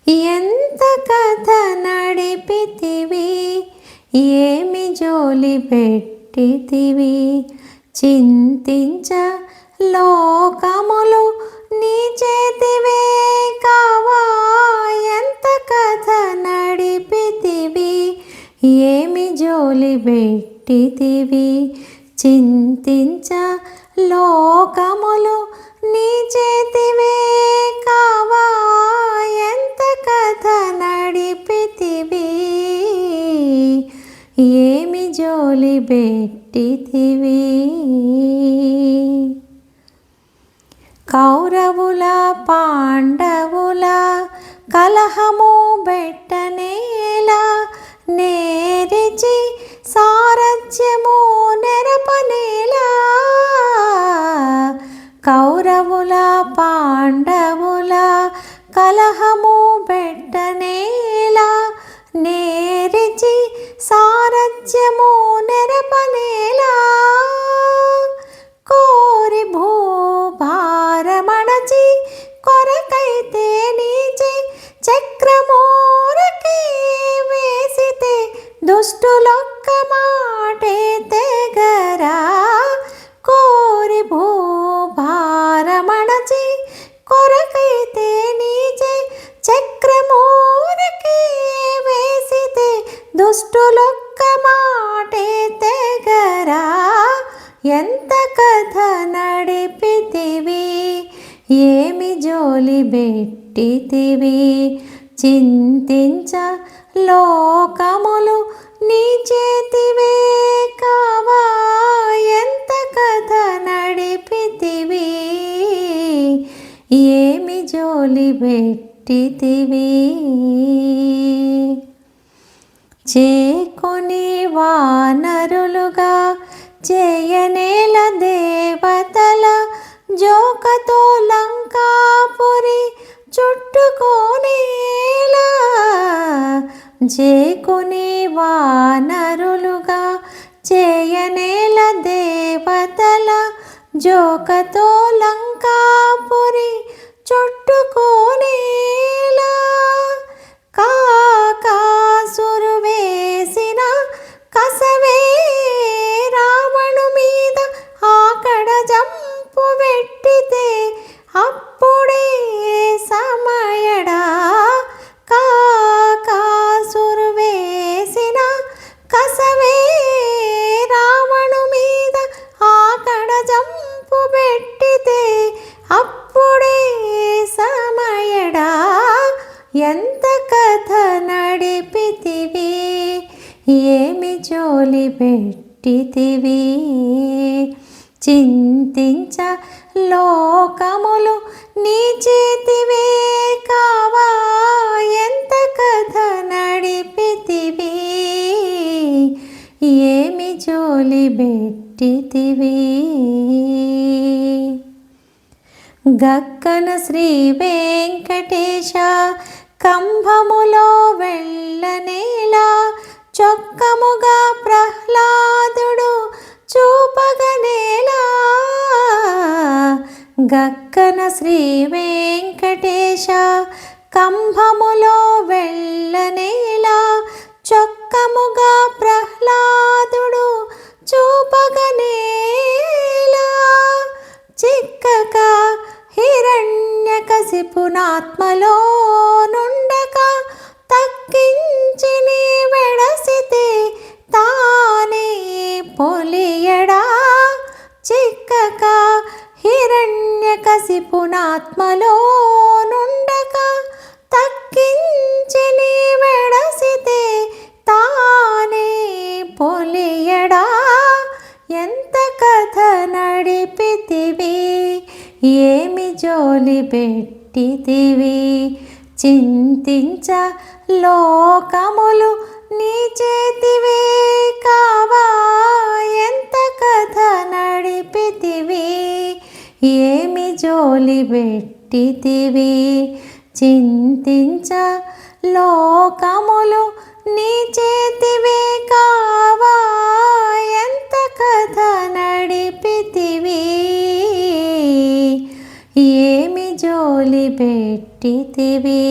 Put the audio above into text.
ఎంత కథ నడిపితివి, ఏమి జోలి పెట్టితివి. చింతించ లోకములు నీ చేతివే కావా. ఎంత కథ నడిపితివి, ఏమి జోలి పెట్టితివి. చింతించ లోకములు నీ చేతివే కావా. ఎంత కథ నడిపితివి, ఏమి జోలి పెట్టితివి. కౌరవుల పాండవుల కలహము బెట్టనేలా. నేరిచి సారథ్యము నెరపనేలా. కౌరవుల పాండవుల కలహము బెట్టనేలా. నేరిచి సారథ్యము నెరపనేలా. కోరి భూభారమణచి కొరకైతే నీచే చక్రమూరకి వేసితే. దుష్టులొక్క మాటే తెగరా. కోరి భూభారమణచి కొరకైతే నీచే చక్రమూరకి వేసితే. దుష్టులొక్క మాటే తెగరా. ఎంత కథ నడిపితివి, ఏమి జోలి పెట్టితివి. చింతించ లోకములు నీ చేతివే కావా. ఎంత కథ నడిపితివి, ఏమి జోలి పెట్టితివి. చేకొని వానరులుగా చేయనేల దేవతల జోకతో లంకాపురి చుట్టుకోనేలా. చేకొని వానరులుగా చేయనేల దేవతల జోకతో లంకాపురి చుట్టుకోనేలా. కాకాసురు వేసిన కసవే రావణు మీద ఆకడ జంపు పెట్టితే. అప్పుడే సమయడా. కాకాసురు వేసిన కసవే రావణు మీద ఆకడ జంపు పెట్టితే. అప్పుడే సమయడా. ఎంత కథ నడిపితివి, ఏమి జోలి పెట్టితివి. చింతించ లోకములు నీ చేతివే కావా. ఎంత కథ నడిపితివి, ఏమి జోలి పెట్టితివి. గక్కన శ్రీ వెంకటేశ కంభములో వెళ్ళనేలా. చొక్కముగా ప్రహ్లాదుడు చూపగనేలా. గక్కన శ్రీ వెంకటేశ కంభములో వెళ్ళనేలా. చొక్కముగా ప్రహ్లాదుడు చూపగనేలా. చిక్కక హిరణ్యకశిపునాత్మలో నుండక తక్కించి నీ వెడసితే. తానే పొలియడా. చిక్కక హిరణ్యకశిపునాత్మలో నుండక తక్కించి నీ వెడసితే. తానే పొలియడా. ఎంత కథ నడిపితివి, ఏమి జోలి పెట్టితివి. చింతించ లోకములు నీ చేతివే కావా. ఎంత కథ నడిపితివి, ఏమి జోలి పెట్టితివి. చింతించ లోకములు నీ చేతివే కావా. ఎంత కథ నడిపితివి, ఏమి జో పెట్టితివి